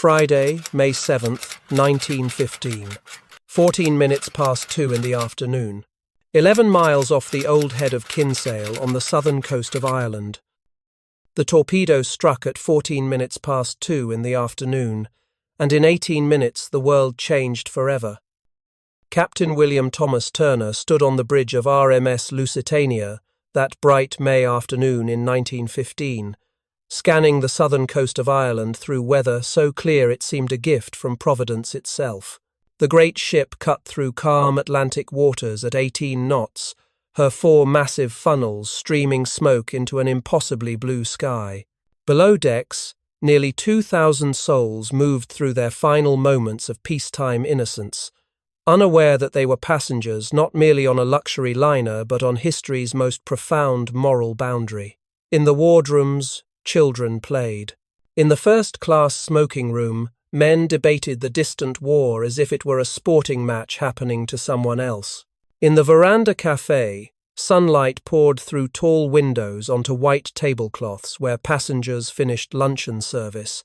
Friday, May 7th, 1915. 14 minutes past 2 in the afternoon. 11 miles off the old head of Kinsale on the southern coast of Ireland. The torpedo struck at 14 minutes past 2 in the afternoon, and in 18 minutes the world changed forever. Captain William Thomas Turner stood on the bridge of RMS Lusitania that bright May afternoon in 1915, scanning the southern coast of Ireland through weather so clear it seemed a gift from Providence itself. The great ship cut through calm Atlantic waters at 18 knots, her 4 massive funnels streaming smoke into an impossibly blue sky. Below decks, nearly 2,000 souls moved through their final moments of peacetime innocence, unaware that they were passengers not merely on a luxury liner but on history's most profound moral boundary. In the wardrooms, children played. In the first-class smoking room, men debated the distant war as if it were a sporting match happening to someone else. In the veranda café, sunlight poured through tall windows onto white tablecloths where passengers finished luncheon service,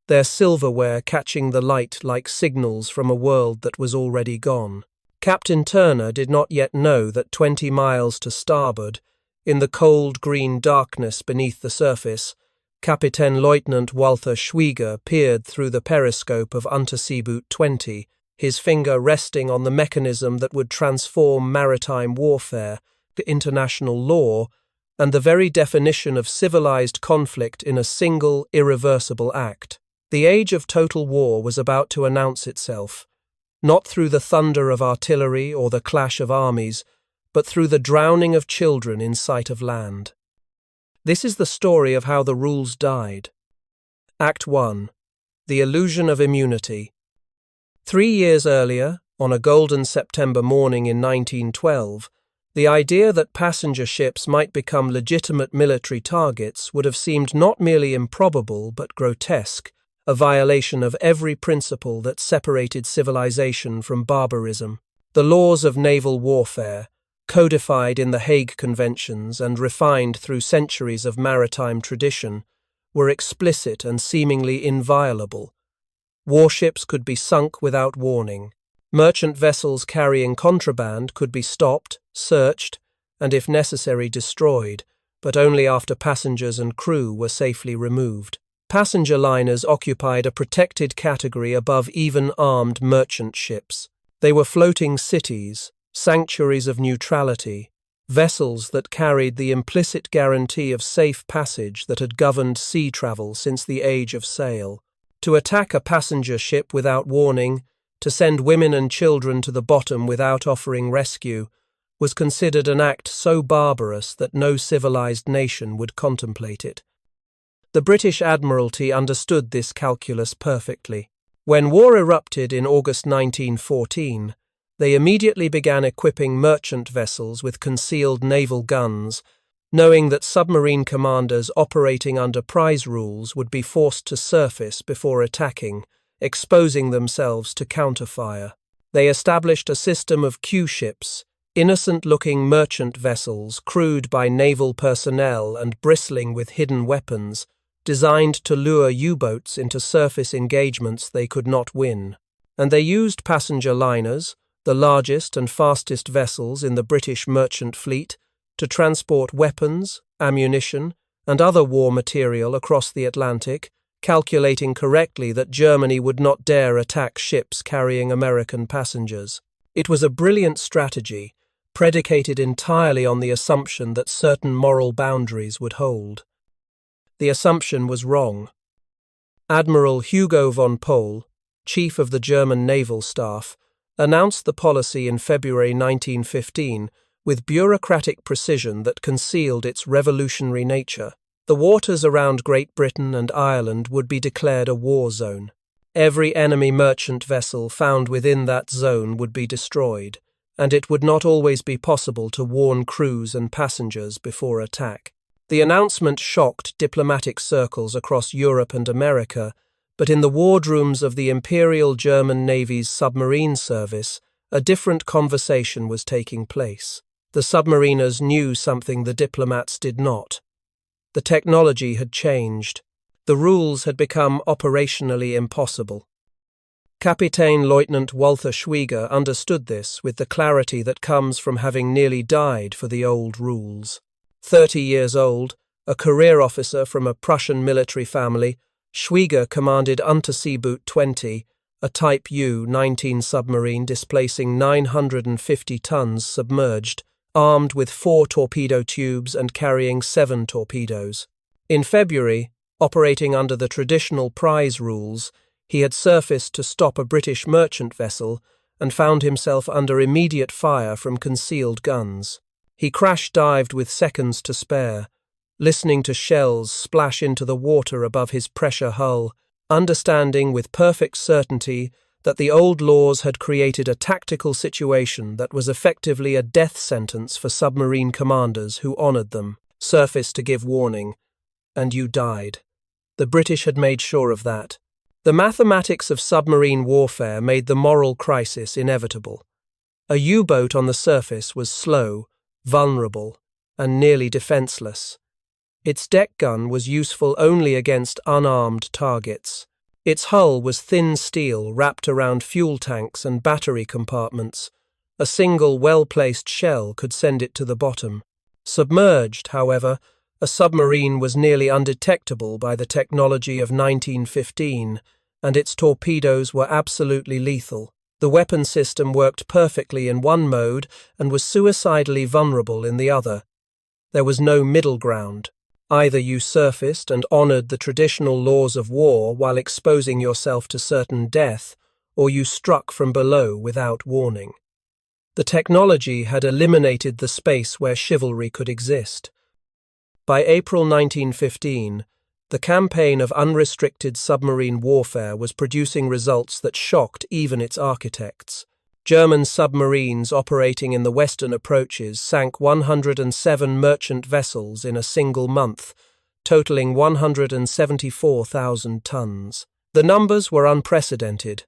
their silverware catching the light like signals from a world that was already gone. Captain Turner did not yet know that 20 miles to starboard, in the cold green darkness beneath the surface, Kapitänleutnant Walther Schwieger peered through the periscope of Unterseeboot 20, his finger resting on the mechanism that would transform maritime warfare to international law and the very definition of civilized conflict in a single, irreversible act. The age of total war was about to announce itself, not through the thunder of artillery or the clash of armies, but through the drowning of children in sight of land. This is the story of how the rules died. Act 1. The Illusion of Immunity. 3 years earlier, on a golden September morning in 1912, the idea that passenger ships might become legitimate military targets would have seemed not merely improbable but grotesque, a violation of every principle that separated civilization from barbarism. The laws of naval warfare, codified in the Hague Conventions and refined through centuries of maritime tradition, were explicit and seemingly inviolable. Warships could be sunk without warning. Merchant vessels carrying contraband could be stopped, searched, and if necessary destroyed, but only after passengers and crew were safely removed. Passenger liners occupied a protected category above even armed merchant ships. They were floating cities, sanctuaries of neutrality, vessels that carried the implicit guarantee of safe passage that had governed sea travel since the age of sail. To attack a passenger ship without warning, to send women and children to the bottom without offering rescue, was considered an act so barbarous that no civilized nation would contemplate it. The British Admiralty understood this calculus perfectly. When war erupted in August 1914, they immediately began equipping merchant vessels with concealed naval guns, knowing that submarine commanders operating under prize rules would be forced to surface before attacking, exposing themselves to counterfire. They established a system of Q-ships, innocent-looking merchant vessels crewed by naval personnel and bristling with hidden weapons, designed to lure U-boats into surface engagements they could not win. And they used passenger liners, the largest and fastest vessels in the British merchant fleet, to transport weapons, ammunition, and other war material across the Atlantic, calculating correctly that Germany would not dare attack ships carrying American passengers. It was a brilliant strategy, predicated entirely on the assumption that certain moral boundaries would hold. The assumption was wrong. Admiral Hugo von Pohl, chief of the German naval staff, announced the policy in February 1915 with bureaucratic precision that concealed its revolutionary nature. The waters around Great Britain and Ireland would be declared a war zone. Every enemy merchant vessel found within that zone would be destroyed, and it would not always be possible to warn crews and passengers before attack. The announcement shocked diplomatic circles across Europe and America, but in the wardrooms of the Imperial German Navy's submarine service, a different conversation was taking place. The submariners knew something the diplomats did not. The technology had changed. The rules had become operationally impossible. Kapitänleutnant Walther Schwieger understood this with the clarity that comes from having nearly died for the old rules. 30 years old, a career officer from a Prussian military family, Schwieger commanded Unterseeboot 20, a Type U-19 submarine displacing 950 tons submerged, armed with 4 torpedo tubes and carrying 7 torpedoes. In February, operating under the traditional prize rules, he had surfaced to stop a British merchant vessel and found himself under immediate fire from concealed guns. He crash-dived with seconds to spare, listening to shells splash into the water above his pressure hull, understanding with perfect certainty that the old laws had created a tactical situation that was effectively a death sentence for submarine commanders who honoured them, surfaced to give warning, and you died. The British had made sure of that. The mathematics of submarine warfare made the moral crisis inevitable. A U-boat on the surface was slow, vulnerable, and nearly defenceless. Its deck gun was useful only against unarmed targets. Its hull was thin steel wrapped around fuel tanks and battery compartments. A single well-placed shell could send it to the bottom. Submerged, however, a submarine was nearly undetectable by the technology of 1915, and its torpedoes were absolutely lethal. The weapon system worked perfectly in one mode and was suicidally vulnerable in the other. There was no middle ground. Either you surfaced and honoured the traditional laws of war while exposing yourself to certain death, or you struck from below without warning. The technology had eliminated the space where chivalry could exist. By April 1915, the campaign of unrestricted submarine warfare was producing results that shocked even its architects. German submarines operating in the western approaches sank 107 merchant vessels in a single month, totaling 174,000 tons. The numbers were unprecedented,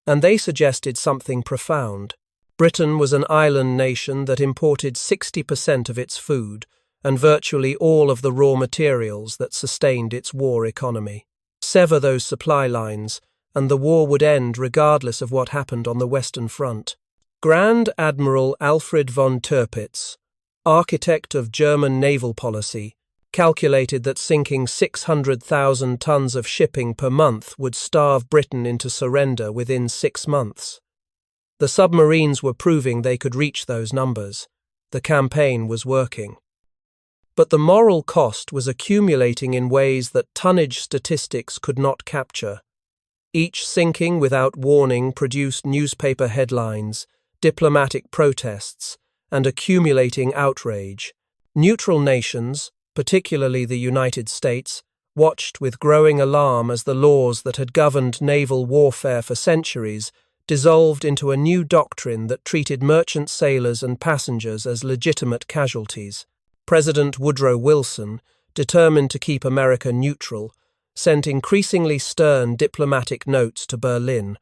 and they suggested something profound. Britain was an island nation that imported 60% of its food, and virtually all of the raw materials that sustained its war economy. Sever those supply lines, and the war would end regardless of what happened on the Western Front. Grand Admiral Alfred von Tirpitz, architect of German naval policy, calculated that sinking 600,000 tons of shipping per month would starve Britain into surrender within 6 months. The submarines were proving they could reach those numbers. The campaign was working. But the moral cost was accumulating in ways that tonnage statistics could not capture. Each sinking without warning produced newspaper headlines, diplomatic protests, and accumulating outrage. Neutral nations, particularly the United States, watched with growing alarm as the laws that had governed naval warfare for centuries dissolved into a new doctrine that treated merchant sailors and passengers as legitimate casualties. President Woodrow Wilson, determined to keep America neutral, sent increasingly stern diplomatic notes to Berlin,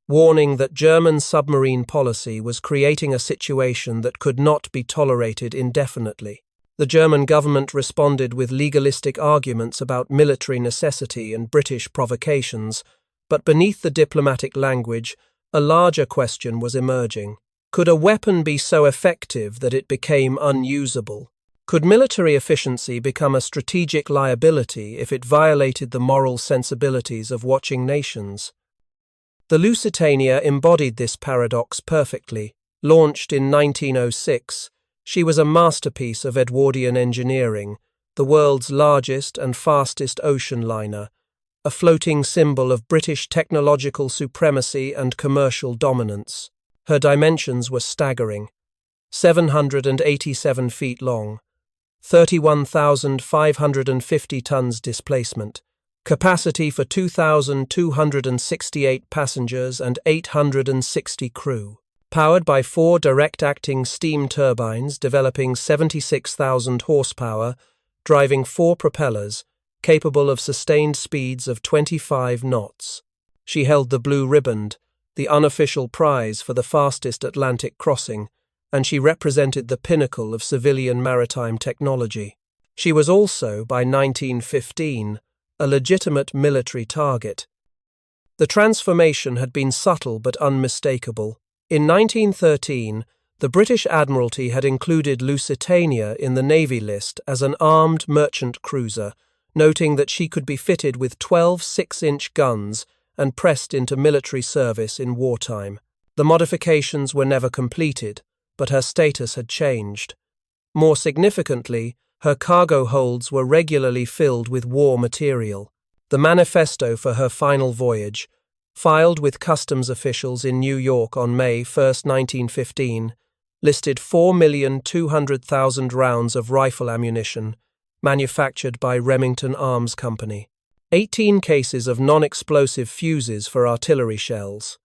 warning that German submarine policy was creating a situation that could not be tolerated indefinitely. The German government responded with legalistic arguments about military necessity and British provocations, but beneath the diplomatic language, a larger question was emerging. Could a weapon be so effective that it became unusable? Could military efficiency become a strategic liability if it violated the moral sensibilities of watching nations? The Lusitania embodied this paradox perfectly. Launched in 1906, she was a masterpiece of Edwardian engineering, the world's largest and fastest ocean liner, a floating symbol of British technological supremacy and commercial dominance. Her dimensions were staggering: 787 feet long, 31,550 tons displacement, capacity for 2,268 passengers and 860 crew. Powered by 4 direct-acting steam turbines developing 76,000 horsepower, driving 4 propellers, capable of sustained speeds of 25 knots. She held the Blue Riband, the unofficial prize for the fastest Atlantic crossing, and she represented the pinnacle of civilian maritime technology. She was also, by 1915, a legitimate military target. The transformation had been subtle but unmistakable. In 1913, the British Admiralty had included Lusitania in the Navy list as an armed merchant cruiser, noting that she could be fitted with 12 6-inch guns and pressed into military service in wartime. The modifications were never completed, but her status had changed. More significantly, her cargo holds were regularly filled with war material. The manifesto for her final voyage, filed with customs officials in New York on May 1, 1915, listed 4,200,000 rounds of rifle ammunition, manufactured by Remington Arms Company, 18 cases of non-explosive fuses for artillery shells,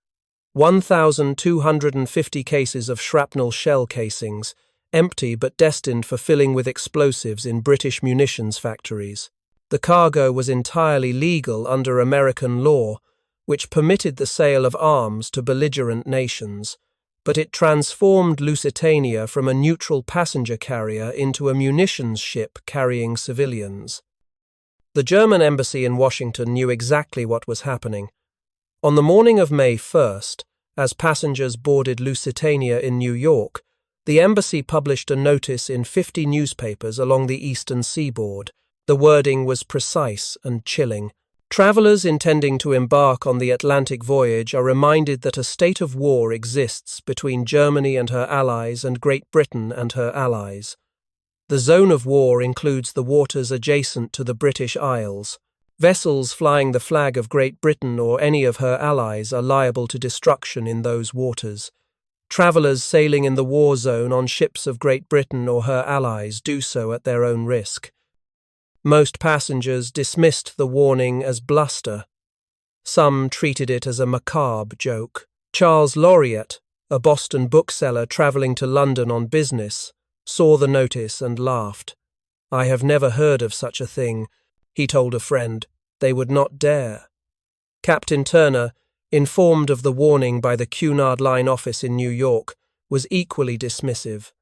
1,250 cases of shrapnel shell casings, empty but destined for filling with explosives in British munitions factories. The cargo was entirely legal under American law, which permitted the sale of arms to belligerent nations, but it transformed Lusitania from a neutral passenger carrier into a munitions ship carrying civilians. The German embassy in Washington knew exactly what was happening. On the morning of May 1st, as passengers boarded Lusitania in New York, the embassy published a notice in 50 newspapers along the eastern seaboard. The wording was precise and chilling. Travelers intending to embark on the Atlantic voyage are reminded that a state of war exists between Germany and her allies and Great Britain and her allies. The zone of war includes the waters adjacent to the British Isles. Vessels flying the flag of Great Britain or any of her allies are liable to destruction in those waters. Travelers sailing in the war zone on ships of Great Britain or her allies do so at their own risk. Most passengers dismissed the warning as bluster. Some treated it as a macabre joke. Charles Laureate, a Boston bookseller travelling to London on business, saw the notice and laughed. "I have never heard of such a thing," he told a friend. "They would not dare." Captain Turner, informed of the warning by the Cunard Line office in New York, was equally dismissive.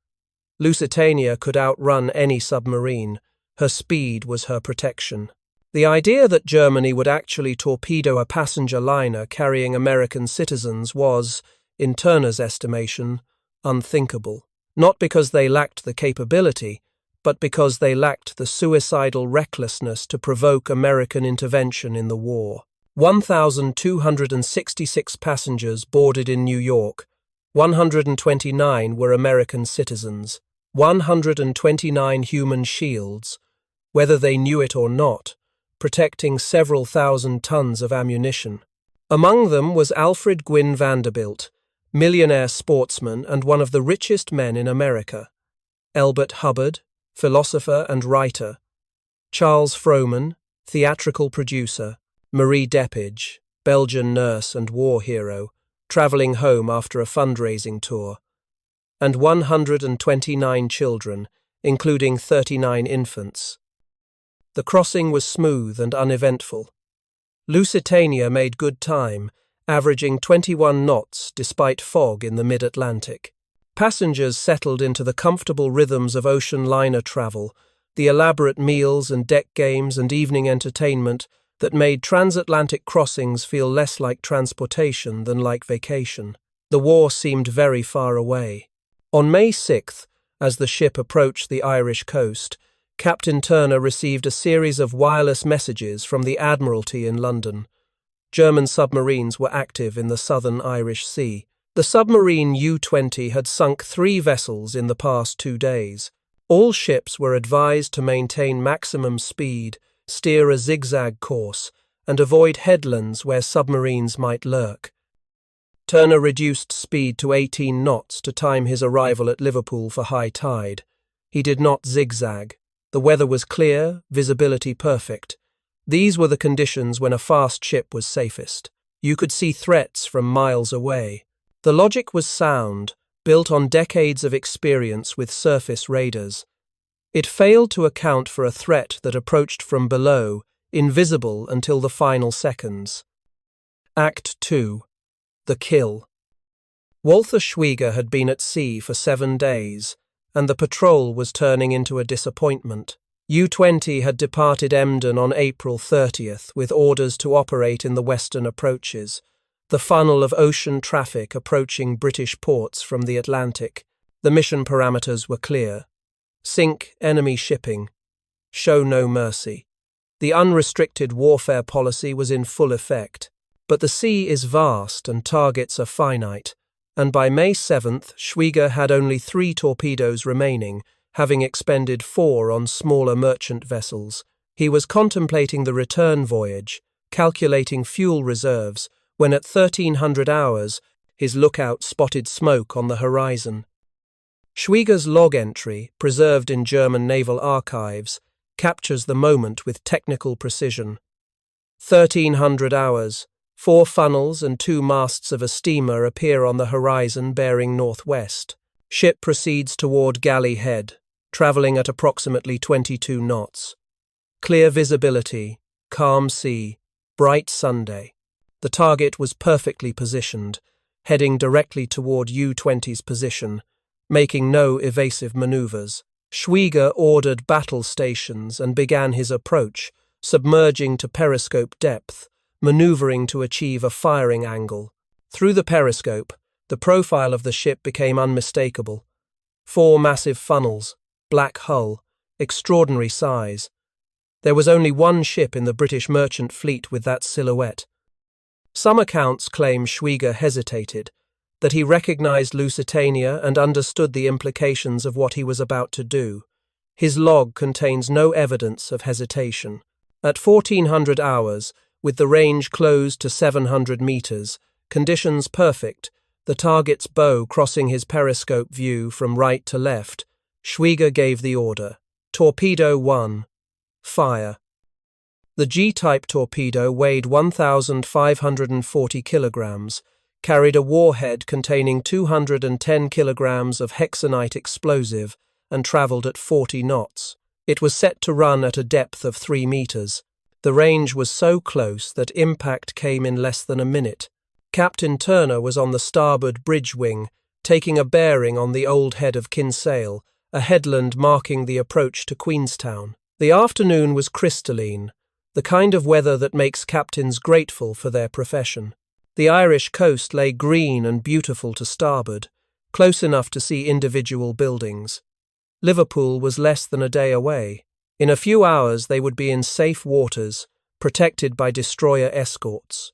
Lusitania could outrun any submarine. Her speed was her protection. The idea that Germany would actually torpedo a passenger liner carrying American citizens was, in Turner's estimation, unthinkable. Not because they lacked the capability, but because they lacked the suicidal recklessness to provoke American intervention in the war. 1,266 passengers boarded in New York. 129 were American citizens. 129 human shields, whether they knew it or not, protecting several thousand tons of ammunition. Among them was Alfred Gwynne Vanderbilt, millionaire sportsman and one of the richest men in America; Elbert Hubbard, philosopher and writer; Charles Frohman, theatrical producer; Marie Depage, Belgian nurse and war hero, travelling home after a fundraising tour; and 129 children, including 39 infants. The crossing was smooth and uneventful. Lusitania made good time, averaging 21 knots despite fog in the mid-Atlantic. Passengers settled into the comfortable rhythms of ocean liner travel, the elaborate meals and deck games and evening entertainment that made transatlantic crossings feel less like transportation than like vacation. The war seemed very far away. On May 6th, as the ship approached the Irish coast, Captain Turner received a series of wireless messages from the Admiralty in London. German submarines were active in the southern Irish Sea. The submarine U-20 had sunk 3 vessels in the past 2 days. All ships were advised to maintain maximum speed, steer a zigzag course, and avoid headlands where submarines might lurk. Turner reduced speed to 18 knots to time his arrival at Liverpool for high tide. He did not zigzag. The weather was clear, visibility perfect. These were the conditions when a fast ship was safest. You could see threats from miles away. The logic was sound, built on decades of experience with surface raiders. It failed to account for a threat that approached from below, invisible until the final seconds. Act 2. The Kill. Walther Schwieger had been at sea for 7 days, and the patrol was turning into a disappointment. U-20 had departed Emden on April 30th with orders to operate in the western approaches, the funnel of ocean traffic approaching British ports from the Atlantic. The mission parameters were clear. Sink enemy shipping. Show no mercy. The unrestricted warfare policy was in full effect. But the sea is vast and targets are finite, and by May 7th, Schwieger had only 3 torpedoes remaining, having expended 4 on smaller merchant vessels. He was contemplating the return voyage, calculating fuel reserves, when at 1300 hours, his lookout spotted smoke on the horizon. Schwieger's log entry, preserved in German naval archives, captures the moment with technical precision. 1300 hours. 4 funnels and 2 masts of a steamer appear on the horizon bearing northwest. Ship proceeds toward Galley Head, travelling at approximately 22 knots. Clear visibility, calm sea, bright Sunday. The target was perfectly positioned, heading directly toward U-20's position, making no evasive maneuvers. Schwieger ordered battle stations and began his approach, submerging to periscope depth, maneuvering to achieve a firing angle. Through the periscope, the profile of the ship became unmistakable. 4 massive funnels, black hull, extraordinary size. There was only one ship in the British merchant fleet with that silhouette. Some accounts claim Schwieger hesitated, that he recognized Lusitania and understood the implications of what he was about to do. His log contains no evidence of hesitation. At 1400 hours, with the range closed to 700 meters, conditions perfect, the target's bow crossing his periscope view from right to left, Schwieger gave the order. Torpedo 1. Fire. The G-type torpedo weighed 1,540 kilograms, carried a warhead containing 210 kilograms of hexanite explosive, and traveled at 40 knots. It was set to run at a depth of 3 meters. The range was so close that impact came in less than a minute. Captain Turner was on the starboard bridge wing, taking a bearing on the old head of Kinsale, a headland marking the approach to Queenstown. The afternoon was crystalline, the kind of weather that makes captains grateful for their profession. The Irish coast lay green and beautiful to starboard, close enough to see individual buildings. Liverpool was less than a day away. In a few hours they would be in safe waters, protected by destroyer escorts.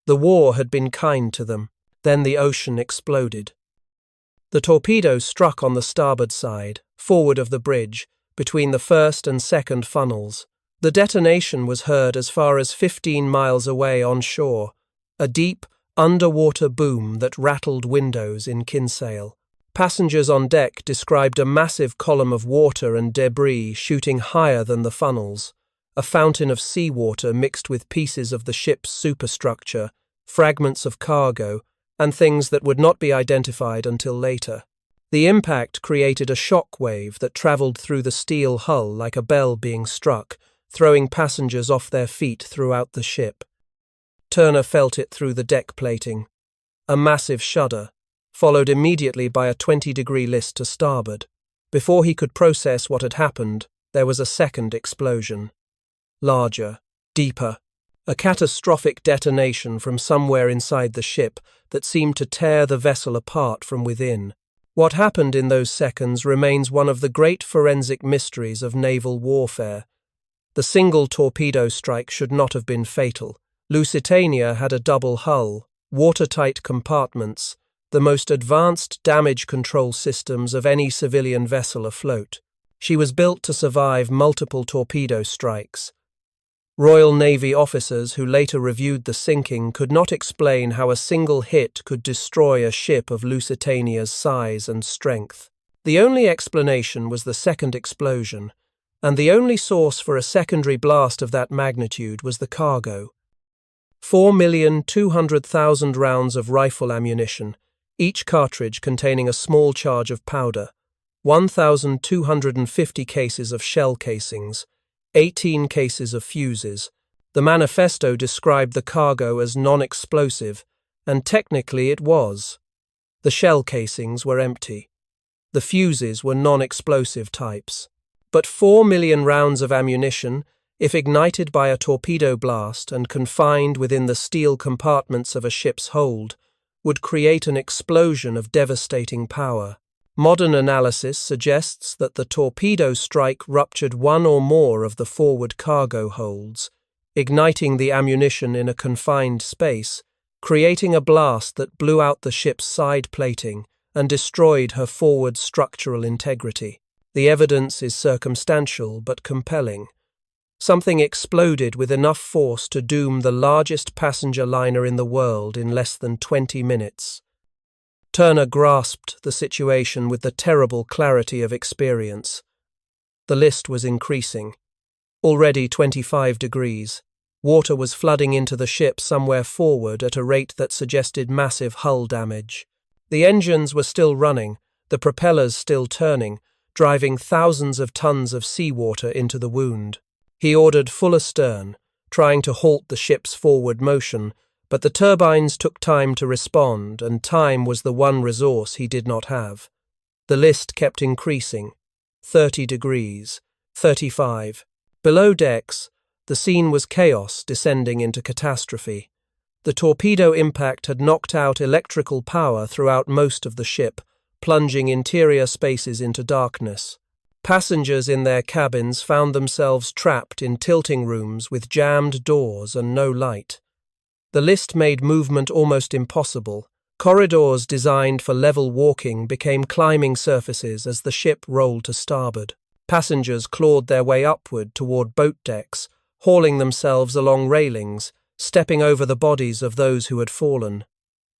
The war had been kind to them. Then the ocean exploded. The torpedo struck on the starboard side, forward of the bridge, between the first and second funnels. The detonation was heard as far as 15 miles away on shore, a deep, underwater boom that rattled windows in Kinsale. Passengers on deck described a massive column of water and debris shooting higher than the funnels, a fountain of seawater mixed with pieces of the ship's superstructure, fragments of cargo, and things that would not be identified until later. The impact created a shock wave that travelled through the steel hull like a bell being struck, throwing passengers off their feet throughout the ship. Turner felt it through the deck plating. A massive shudder, followed immediately by a 20-degree list to starboard. Before he could process what had happened, there was a second explosion. Larger, deeper, a catastrophic detonation from somewhere inside the ship that seemed to tear the vessel apart from within. What happened in those seconds remains one of the great forensic mysteries of naval warfare. The single torpedo strike should not have been fatal. Lusitania had a double hull, watertight compartments, the most advanced damage control systems of any civilian vessel afloat. She was built to survive multiple torpedo strikes. Royal Navy officers who later reviewed the sinking could not explain how a single hit could destroy a ship of Lusitania's size and strength. The only explanation was the second explosion, and the only source for a secondary blast of that magnitude was the cargo. 4,200,000 rounds of rifle ammunition, each cartridge containing a small charge of powder, 1,250 cases of shell casings, 18 cases of fuses. The manifesto described the cargo as non-explosive, and technically it was. The shell casings were empty. The fuses were non-explosive types. But 4 million rounds of ammunition, if ignited by a torpedo blast and confined within the steel compartments of a ship's hold, would create an explosion of devastating power. Modern analysis suggests that the torpedo strike ruptured one or more of the forward cargo holds, igniting the ammunition in a confined space, creating a blast that blew out the ship's side plating and destroyed her forward structural integrity. The evidence is circumstantial but compelling. Something exploded with enough force to doom the largest passenger liner in the world in less than 20 minutes. Turner grasped the situation with the terrible clarity of experience. The list was increasing. Already 25 degrees. Water was flooding into the ship somewhere forward at a rate that suggested massive hull damage. The engines were still running, the propellers still turning, driving thousands of tons of seawater into the wound. He ordered full astern, trying to halt the ship's forward motion, but the turbines took time to respond, and time was the one resource he did not have. The list kept increasing. 30 degrees, 35. Below decks, the scene was chaos descending into catastrophe. The torpedo impact had knocked out electrical power throughout most of the ship, plunging interior spaces into darkness. Passengers in their cabins found themselves trapped in tilting rooms with jammed doors and no light. The list made movement almost impossible. Corridors designed for level walking became climbing surfaces as the ship rolled to starboard. Passengers clawed their way upward toward boat decks, hauling themselves along railings, stepping over the bodies of those who had fallen.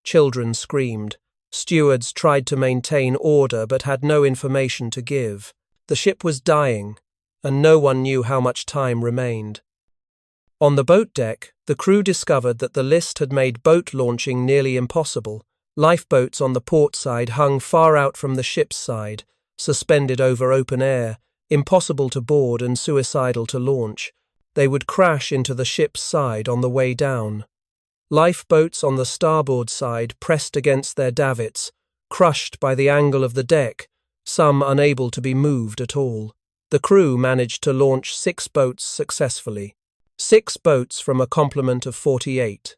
Children screamed. Stewards tried to maintain order but had no information to give. The ship was dying, and no one knew how much time remained. On the boat deck, the crew discovered that the list had made boat launching nearly impossible. Lifeboats on the port side hung far out from the ship's side, suspended over open air, impossible to board and suicidal to launch. They would crash into the ship's side on the way down. Lifeboats on the starboard side pressed against their davits, crushed by the angle of the deck, some unable to be moved at all. The crew managed to launch 6 boats successfully. 6 boats from a complement of 48.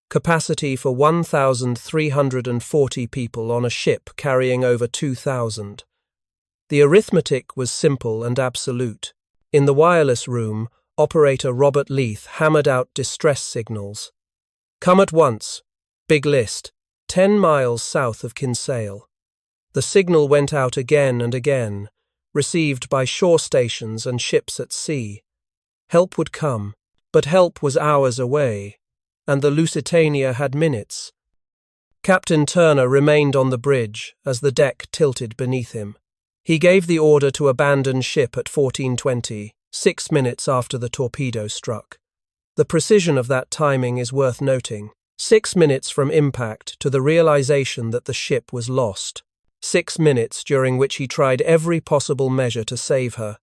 Capacity for 1,340 people on a ship carrying over 2,000. The arithmetic was simple and absolute. In the wireless room, operator Robert Leith hammered out distress signals. "Come at once. Big list. 10 miles south of Kinsale." The signal went out again and again, received by shore stations and ships at sea. Help would come, but help was hours away, and the Lusitania had minutes. Captain Turner remained on the bridge as the deck tilted beneath him. He gave the order to abandon ship at 14:20, 6 minutes after the torpedo struck. The precision of that timing is worth noting. 6 minutes from impact to the realization that the ship was lost. 6 minutes during which he tried every possible measure to save her.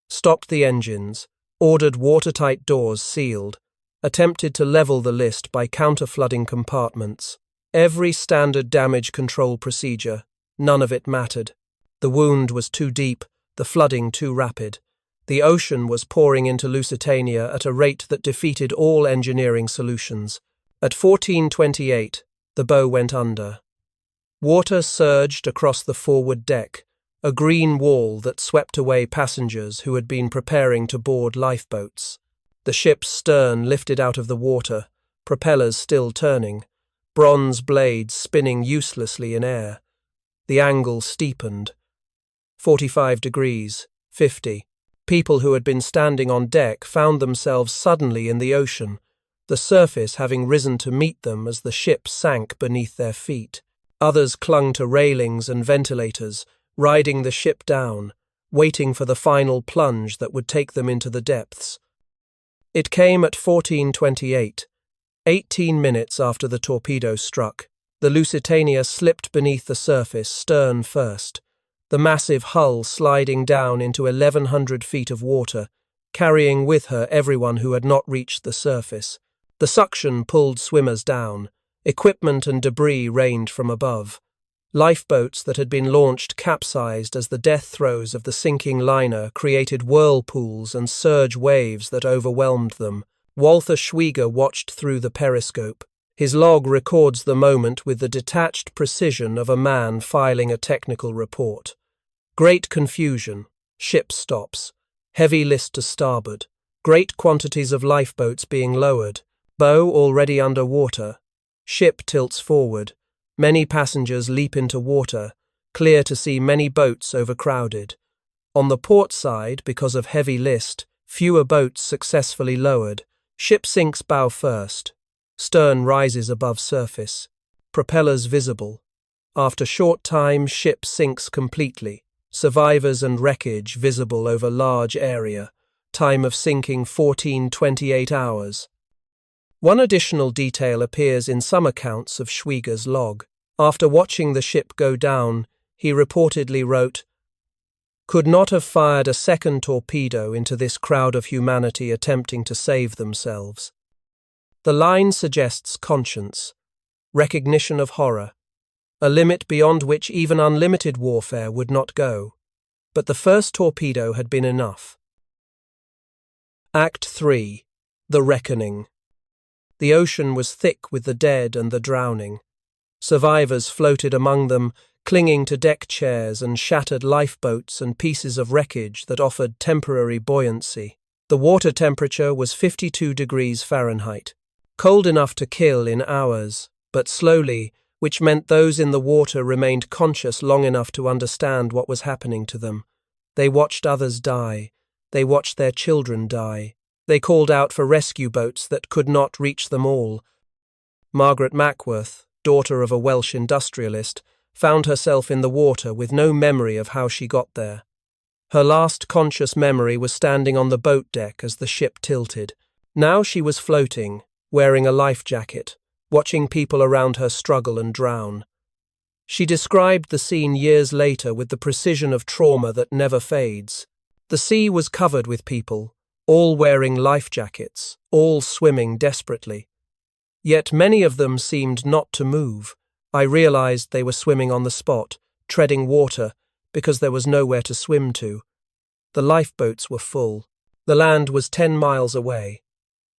Stopped the engines, ordered watertight doors sealed, attempted to level the list by counter-flooding compartments. Every standard damage control procedure, none of it mattered. The wound was too deep, the flooding too rapid. The ocean was pouring into Lusitania at a rate that defeated all engineering solutions. At 14:28, the bow went under. Water surged across the forward deck, a green wall that swept away passengers who had been preparing to board lifeboats. The ship's stern lifted out of the water, propellers still turning, bronze blades spinning uselessly in air. The angle steepened. 45 degrees, 50. People who had been standing on deck found themselves suddenly in the ocean, the surface having risen to meet them as the ship sank beneath their feet. Others clung to railings and ventilators, riding the ship down, waiting for the final plunge that would take them into the depths. It came at 14:28, 18 minutes after the torpedo struck. The Lusitania slipped beneath the surface, stern first, the massive hull sliding down into 1,100 feet of water, carrying with her everyone who had not reached the surface. The suction pulled swimmers down. Equipment and debris rained from above. Lifeboats that had been launched capsized as the death throes of the sinking liner created whirlpools and surge waves that overwhelmed them. Walther Schwieger watched through the periscope. His log records the moment with the detached precision of a man filing a technical report. Great confusion. Ship stops. Heavy list to starboard. Great quantities of lifeboats being lowered. Bow already under water. Ship tilts forward. Many passengers leap into water. Clear to see many boats overcrowded. On the port side, because of heavy list, fewer boats successfully lowered. Ship sinks bow first. Stern rises above surface. Propellers visible. After short time, ship sinks completely. Survivors and wreckage visible over large area. Time of sinking 14-28 hours. One additional detail appears in some accounts of Schwieger's log. After watching the ship go down, he reportedly wrote, "Could not have fired a second torpedo into this crowd of humanity attempting to save themselves." The line suggests conscience, recognition of horror, a limit beyond which even unlimited warfare would not go. But the first torpedo had been enough. Act 3. The Reckoning. The ocean was thick with the dead and the drowning. Survivors floated among them, clinging to deck chairs and shattered lifeboats and pieces of wreckage that offered temporary buoyancy. The water temperature was 52 degrees Fahrenheit, cold enough to kill in hours, but slowly, which meant those in the water remained conscious long enough to understand what was happening to them. They watched others die. They watched their children die. They called out for rescue boats that could not reach them all. Margaret Mackworth, daughter of a Welsh industrialist, found herself in the water with no memory of how she got there. Her last conscious memory was standing on the boat deck as the ship tilted. Now she was floating, wearing a life jacket, watching people around her struggle and drown. She described the scene years later with the precision of trauma that never fades. The sea was covered with people, all wearing life jackets, all swimming desperately. Yet many of them seemed not to move. I realized they were swimming on the spot, treading water, because there was nowhere to swim to. The lifeboats were full. The land was 10 miles away.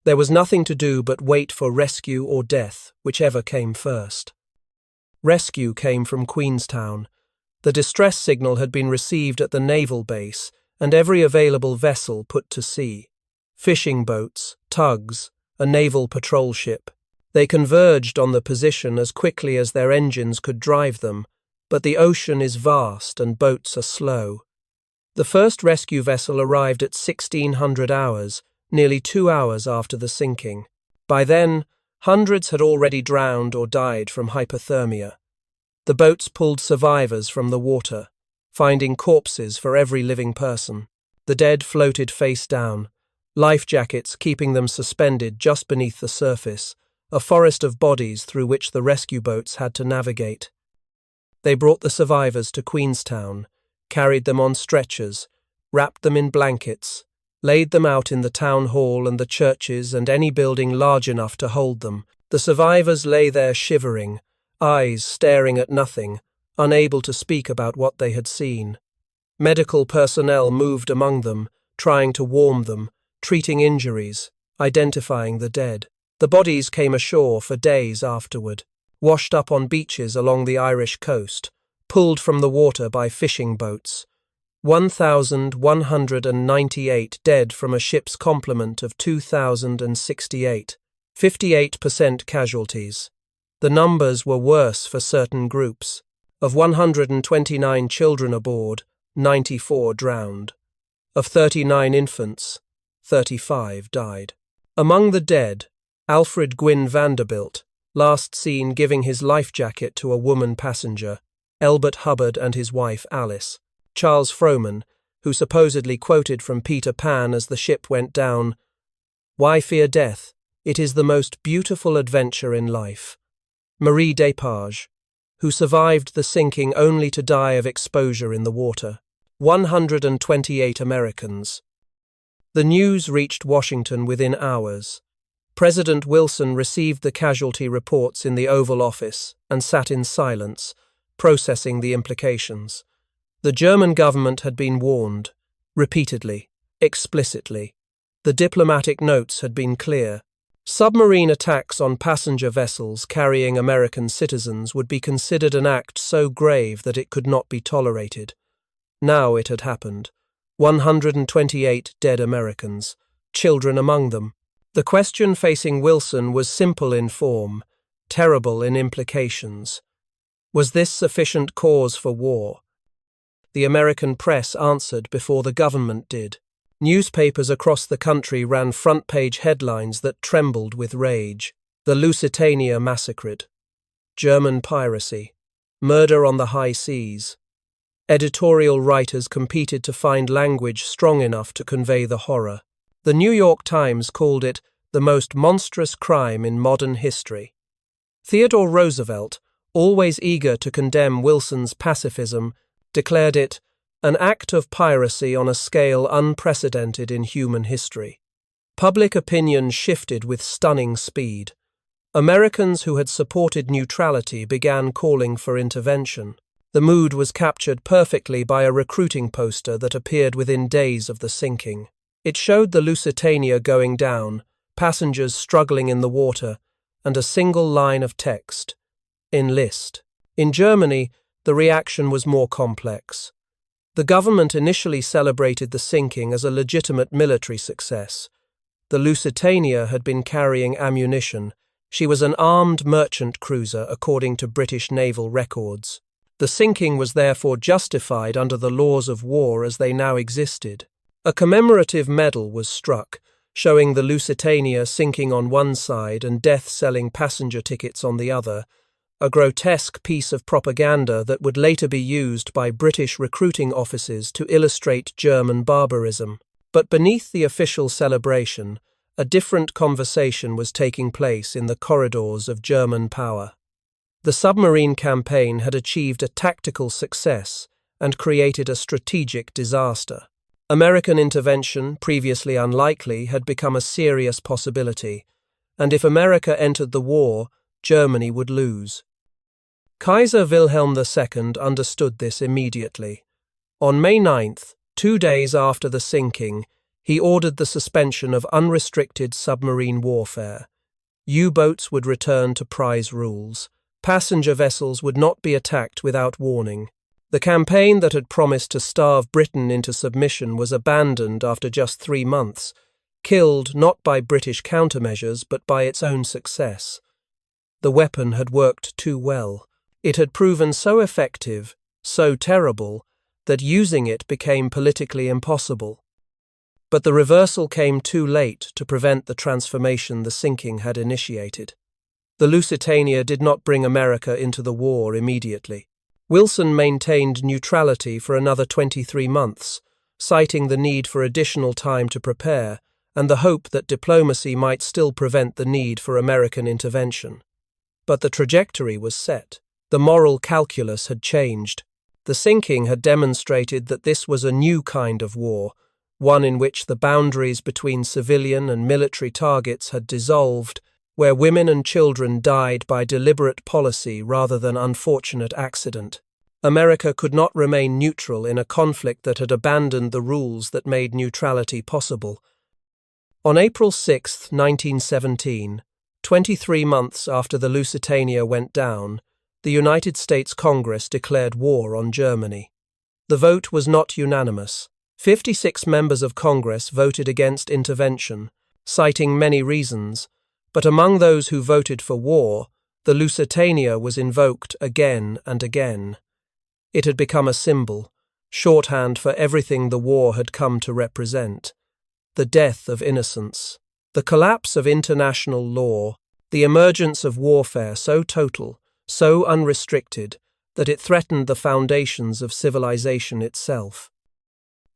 There was nothing to do but wait for rescue or death, whichever came first. Rescue came from Queenstown. The distress signal had been received at the naval base, and every available vessel put to sea. Fishing boats, tugs, a naval patrol ship. They converged on the position as quickly as their engines could drive them, but the ocean is vast and boats are slow. The first rescue vessel arrived at 1600 hours, nearly 2 hours after the sinking. By then, hundreds had already drowned or died from hypothermia. The boats pulled survivors from the water, finding corpses for every living person. The dead floated face down, life jackets keeping them suspended just beneath the surface, a forest of bodies through which the rescue boats had to navigate. They brought the survivors to Queenstown, carried them on stretchers, wrapped them in blankets, laid them out in the town hall and the churches and any building large enough to hold them. The survivors lay there shivering, eyes staring at nothing, unable to speak about what they had seen. Medical personnel moved among them, trying to warm them, treating injuries, identifying the dead. The bodies came ashore for days afterward, washed up on beaches along the Irish coast, pulled from the water by fishing boats. 1,198 dead from a ship's complement of 2,068, 58% casualties. The numbers were worse for certain groups. Of 129 children aboard, 94 drowned. Of 39 infants, 35 died. Among the dead, Alfred Gwyn Vanderbilt, last seen giving his life jacket to a woman passenger, Elbert Hubbard and his wife Alice. Charles Frohman, who supposedly quoted from Peter Pan as the ship went down, "Why fear death? It is the most beautiful adventure in life." Marie Despage, who survived the sinking only to die of exposure in the water. 128 Americans. The news reached Washington within hours. President Wilson received the casualty reports in the Oval Office and sat in silence, processing the implications. The German government had been warned, repeatedly, explicitly. The diplomatic notes had been clear. Submarine attacks on passenger vessels carrying American citizens would be considered an act so grave that it could not be tolerated. Now it had happened. 128 dead Americans, children among them. The question facing Wilson was simple in form, terrible in implications. Was this sufficient cause for war? The American press answered before the government did. Newspapers across the country ran front-page headlines that trembled with rage. The Lusitania massacred. German piracy. Murder on the high seas. Editorial writers competed to find language strong enough to convey the horror. The New York Times called it the most monstrous crime in modern history. Theodore Roosevelt, always eager to condemn Wilson's pacifism, declared it an act of piracy on a scale unprecedented in human history. Public opinion shifted with stunning speed. Americans who had supported neutrality began calling for intervention. The mood was captured perfectly by a recruiting poster that appeared within days of the sinking. It showed the Lusitania going down, passengers struggling in the water, and a single line of text: enlist. In Germany, the reaction was more complex. The government initially celebrated the sinking as a legitimate military success. The Lusitania had been carrying ammunition. She was an armed merchant cruiser according to British naval records. The sinking was therefore justified under the laws of war as they now existed. A commemorative medal was struck, showing the Lusitania sinking on one side and death-selling passenger tickets on the other, a grotesque piece of propaganda that would later be used by British recruiting offices to illustrate German barbarism. But beneath the official celebration, a different conversation was taking place in the corridors of German power. The submarine campaign had achieved a tactical success and created a strategic disaster. American intervention, previously unlikely, had become a serious possibility, and if America entered the war, Germany would lose. Kaiser Wilhelm II understood this immediately. On May 9th, 2 days after the sinking, he ordered the suspension of unrestricted submarine warfare. U-boats would return to prize rules. Passenger vessels would not be attacked without warning. The campaign that had promised to starve Britain into submission was abandoned after just 3 months, killed not by British countermeasures but by its own success. The weapon had worked too well. It had proven so effective, so terrible, that using it became politically impossible. But the reversal came too late to prevent the transformation the sinking had initiated. The Lusitania did not bring America into the war immediately. Wilson maintained neutrality for another 23 months, citing the need for additional time to prepare and the hope that diplomacy might still prevent the need for American intervention. But the trajectory was set. The moral calculus had changed. The sinking had demonstrated that this was a new kind of war, one in which the boundaries between civilian and military targets had dissolved, where women and children died by deliberate policy rather than unfortunate accident. America could not remain neutral in a conflict that had abandoned the rules that made neutrality possible. On April 6, 1917, 23 months after the Lusitania went down, the United States Congress declared war on Germany. The vote was not unanimous. 56 members of Congress voted against intervention, citing many reasons, but among those who voted for war, the Lusitania was invoked again and again. It had become a symbol, shorthand for everything the war had come to represent. The death of innocence, the collapse of international law, the emergence of warfare so total, so unrestricted, that it threatened the foundations of civilization itself.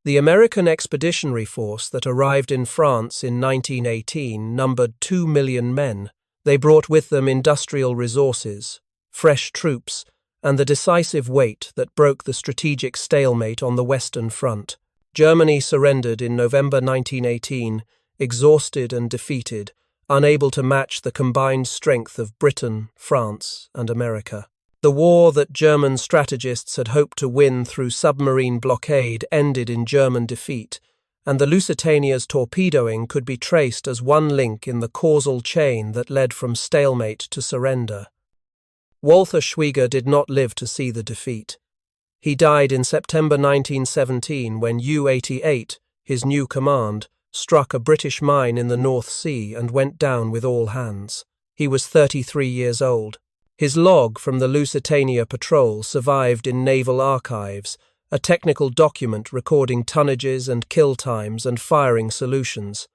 The American Expeditionary Force that arrived in France in 1918 numbered 2 million men. They brought with them industrial resources, fresh troops, and the decisive weight that broke the strategic stalemate on the Western Front. Germany surrendered in November 1918, exhausted and defeated, unable to match the combined strength of Britain, France, and America. The war that German strategists had hoped to win through submarine blockade ended in German defeat, and the Lusitania's torpedoing could be traced as one link in the causal chain that led from stalemate to surrender. Walther Schwieger did not live to see the defeat. He died in September 1917 when U-88, his new command, struck a British mine in the North Sea and went down with all hands. He was 33 years old. His log from the Lusitania patrol survived in naval archives, a technical document recording tonnages and kill times and firing solutions.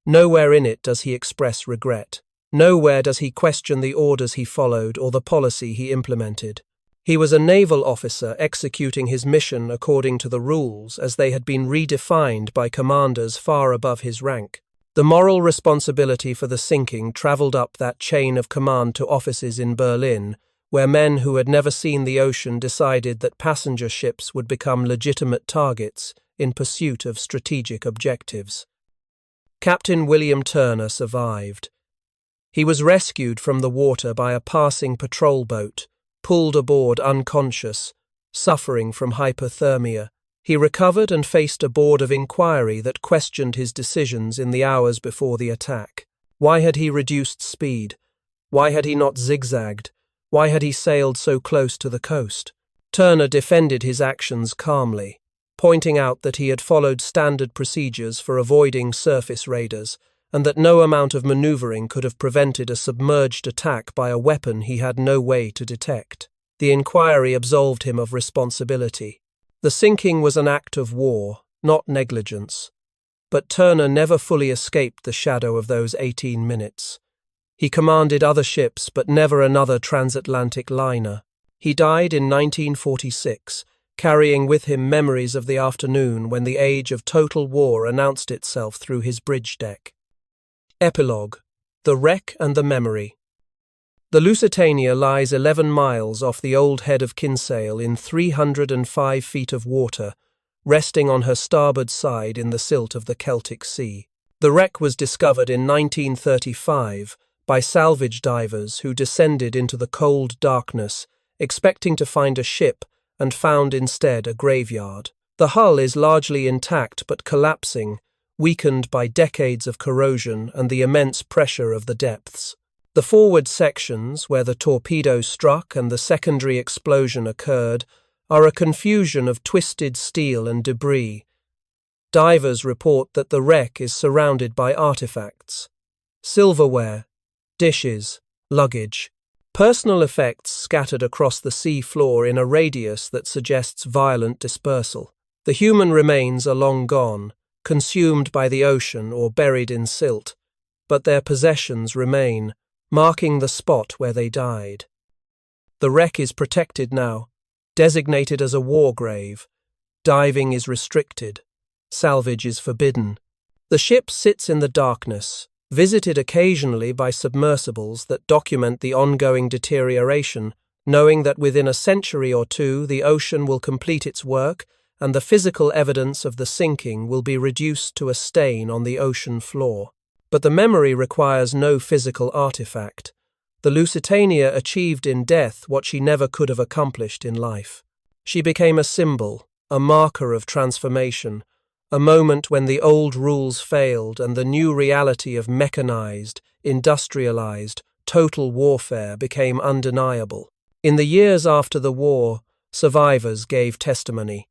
Nowhere in it does he express regret. Nowhere does he question the orders he followed or the policy he implemented. He was a naval officer executing his mission according to the rules as they had been redefined by commanders far above his rank. The moral responsibility for the sinking travelled up that chain of command to offices in Berlin, where men who had never seen the ocean decided that passenger ships would become legitimate targets in pursuit of strategic objectives. Captain William Turner survived. He was rescued from the water by a passing patrol boat, pulled aboard unconscious, suffering from hypothermia. He recovered and faced a board of inquiry that questioned his decisions in the hours before the attack. Why had he reduced speed? Why had he not zigzagged? Why had he sailed so close to the coast? Turner defended his actions calmly, pointing out that he had followed standard procedures for avoiding surface raiders, and that no amount of maneuvering could have prevented a submerged attack by a weapon he had no way to detect. The inquiry absolved him of responsibility. The sinking was an act of war, not negligence. But Turner never fully escaped the shadow of those 18 minutes. He commanded other ships, but never another transatlantic liner. He died in 1946, carrying with him memories of the afternoon when the age of total war announced itself through his bridge deck. Epilogue: The Wreck and the Memory. The Lusitania lies 11 miles off the old head of Kinsale in 305 feet of water, resting on her starboard side in the silt of the Celtic Sea. The wreck was discovered in 1935 by salvage divers who descended into the cold darkness, expecting to find a ship, and found instead a graveyard. The hull is largely intact but collapsing, weakened by decades of corrosion and the immense pressure of the depths. The forward sections, where the torpedo struck and the secondary explosion occurred, are a confusion of twisted steel and debris. Divers report that the wreck is surrounded by artifacts: silverware, dishes, luggage, personal effects scattered across the sea floor in a radius that suggests violent dispersal. The human remains are long gone, consumed by the ocean or buried in silt, but their possessions remain, marking the spot where they died. The wreck is protected now, designated as a war grave. Diving is restricted. Salvage is forbidden. The ship sits in the darkness, visited occasionally by submersibles that document the ongoing deterioration, knowing that within a century or two the ocean will complete its work and the physical evidence of the sinking will be reduced to a stain on the ocean floor. But the memory requires no physical artifact. The Lusitania achieved in death what she never could have accomplished in life. She became a symbol, a marker of transformation, a moment when the old rules failed and the new reality of mechanized, industrialized, total warfare became undeniable. In the years after the war, survivors gave testimony.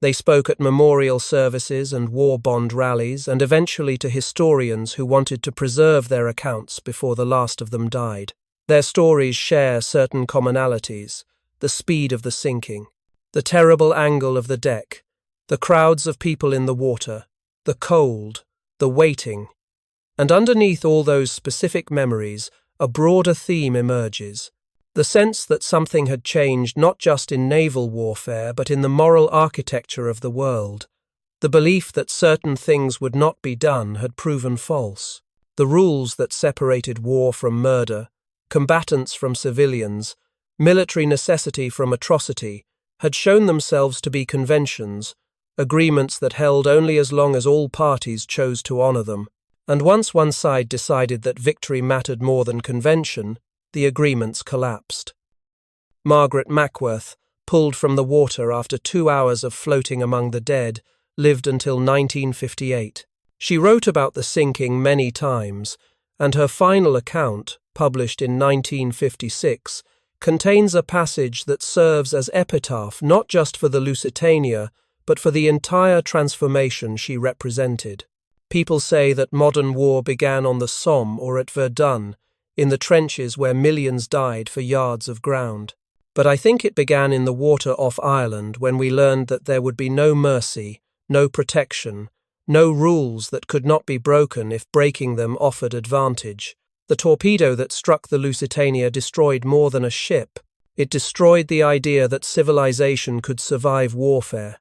They spoke at memorial services and war bond rallies, and eventually to historians who wanted to preserve their accounts before the last of them died. Their stories share certain commonalities: the speed of the sinking, the terrible angle of the deck, the crowds of people in the water, the cold, the waiting. And underneath all those specific memories, a broader theme emerges: the sense that something had changed not just in naval warfare but in the moral architecture of the world. The belief that certain things would not be done had proven false. The rules that separated war from murder, combatants from civilians, military necessity from atrocity, had shown themselves to be conventions, agreements that held only as long as all parties chose to honor them. And once one side decided that victory mattered more than convention, the agreements collapsed. Margaret Mackworth, pulled from the water after 2 hours of floating among the dead, lived until 1958. She wrote about the sinking many times, and her final account, published in 1956, contains a passage that serves as epitaph not just for the Lusitania, but for the entire transformation she represented. People say that modern war began on the Somme or at Verdun, in the trenches where millions died for yards of ground. But I think it began in the water off Ireland when we learned that there would be no mercy, no protection, no rules that could not be broken if breaking them offered advantage. The torpedo that struck the Lusitania destroyed more than a ship. It destroyed the idea that civilization could survive warfare.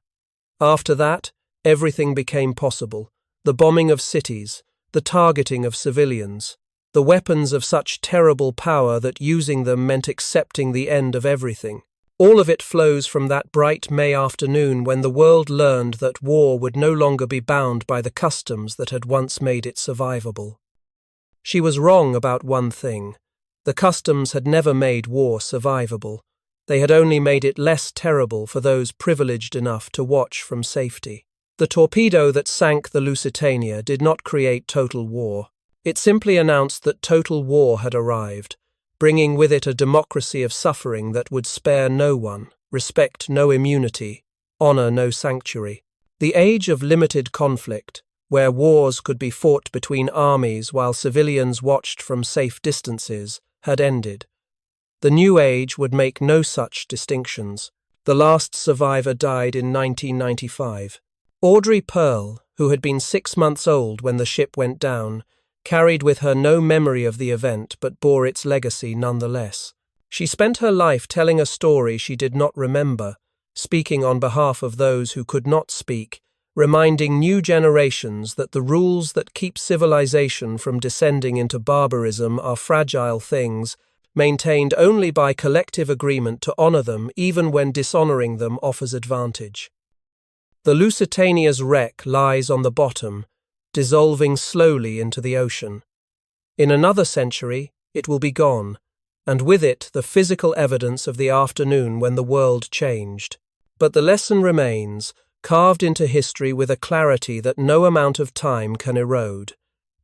After that, everything became possible. The bombing of cities, the targeting of civilians, the weapons of such terrible power that using them meant accepting the end of everything. All of it flows from that bright May afternoon when the world learned that war would no longer be bound by the customs that had once made it survivable. She was wrong about one thing. The customs had never made war survivable. They had only made it less terrible for those privileged enough to watch from safety. The torpedo that sank the Lusitania did not create total war. It simply announced that total war had arrived, bringing with it a democracy of suffering that would spare no one, respect no immunity, honor no sanctuary. The age of limited conflict, where wars could be fought between armies while civilians watched from safe distances, had ended. The new age would make no such distinctions. The last survivor died in 1995. Audrey Pearl, who had been 6 months old when the ship went down, carried with her no memory of the event but bore its legacy nonetheless. She spent her life telling a story she did not remember, speaking on behalf of those who could not speak, reminding new generations that the rules that keep civilization from descending into barbarism are fragile things, maintained only by collective agreement to honor them even when dishonoring them offers advantage. The Lusitania's wreck lies on the bottom, dissolving slowly into the ocean. In another century, it will be gone, and with it the physical evidence of the afternoon when the world changed. But the lesson remains, carved into history with a clarity that no amount of time can erode.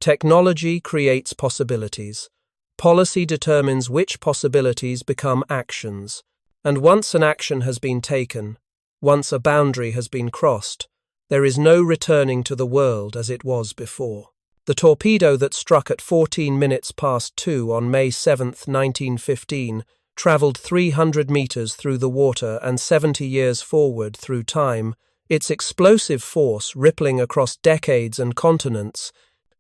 Technology creates possibilities. Policy determines which possibilities become actions. And once an action has been taken, once a boundary has been crossed, there is no returning to the world as it was before. The torpedo that struck at 14 minutes past 2 on May 7, 1915, travelled 300 metres through the water and 70 years forward through time, its explosive force rippling across decades and continents,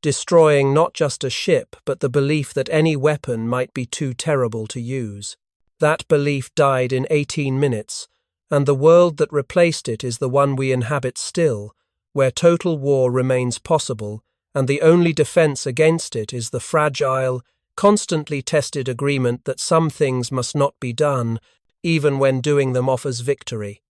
destroying not just a ship but the belief that any weapon might be too terrible to use. That belief died in 18 minutes, and the world that replaced it is the one we inhabit still, where total war remains possible, and the only defense against it is the fragile, constantly tested agreement that some things must not be done, even when doing them offers victory.